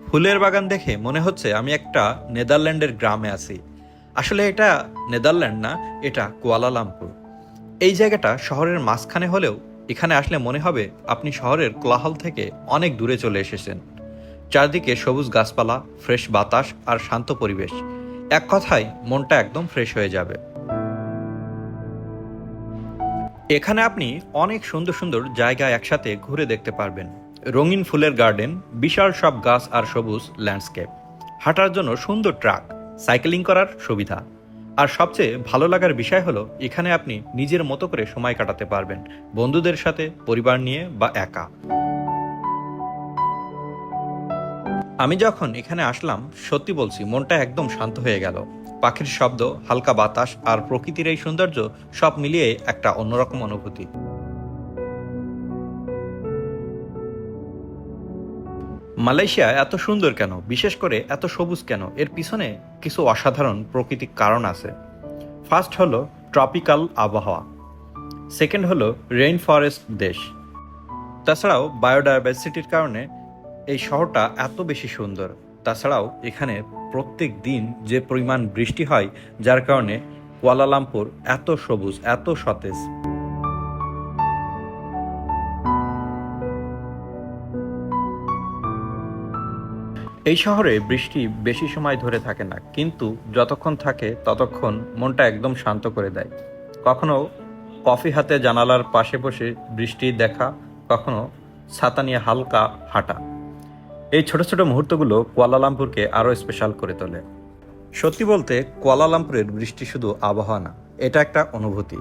ফুলের বাগান দেখে মনে হচ্ছে আমি একটা নেদারল্যান্ডের গ্রামে আছি। আসলে এটা নেদারল্যান্ড না, এটা কুয়ালালামপুর। এই জায়গাটা শহরের মাঝখানে হলেও এখানে আসলে মনে হবে আপনি শহরের কোলাহল থেকে অনেক দূরে চলে এসেছেন। চারদিকে সবুজ গাছপালা, ফ্রেশ বাতাস আর শান্ত পরিবেশ। এক কথায় মনটা একদম ফ্রেশ হয়ে যাবে। এখানে আপনি অনেক সুন্দর সুন্দর জায়গা একসাথে ঘুরে দেখতে পারবেন। রঙিন ফুলের গার্ডেন, বিশাল সব গাছ আর সবুজ ল্যান্ডস্কেপ, হাঁটার জন্য সুন্দর ট্রাক, সাইকেলিং করার সুবিধা। আর সবচেয়ে ভালো লাগার বিষয় হলো এখানে আপনি নিজের মতো করে সময় কাটাতে পারবেন, বন্ধুদের সাথে, পরিবার নিয়ে বা একা। আমি যখন এখানে আসলাম, সত্যি বলছি মনটা একদম শান্ত হয়ে গেল। পাখির শব্দ, হালকা বাতাস আর প্রকৃতির এই সৌন্দর্য সব মিলিয়ে একটা অন্যরকম অনুভূতি। মালয়েশিয়া এত সুন্দর কেন, বিশেষ করে এত সবুজ কেন, এর পিছনে কিছু অসাধারণ প্রাকৃতিক কারণ আছে। ফার্স্ট হলো ট্রপিক্যাল আবহাওয়া, সেকেন্ড হলো রেইন ফরেস্ট দেশ, তাছাড়াও বায়োডাইভার্সিটির কারণে এই শহরটা এত বেশি সুন্দর। তাছাড়াও এখানে প্রত্যেক দিন যে পরিমাণ বৃষ্টি হয়, যার কারণে কুয়ালালামপুর এত সবুজ, এত সতেজ। এই শহরে বৃষ্টি বেশি সময় ধরে থাকে না, কিন্তু যতক্ষণ থাকে ততক্ষণ মনটা একদম শান্ত করে দেয়। কখনো কফি হাতে জানালার পাশে বসে বৃষ্টি দেখা, কখনো ছাতা নিয়ে হালকা হাঁটা। এই ছোট ছোট মুহূর্তগুলো কুয়ালালামপুরকে আরও স্পেশাল করে তোলে। সত্যি বলতে কুয়ালালামপুরের বৃষ্টি শুধু আবহাওয়া না, এটা একটা অনুভূতি।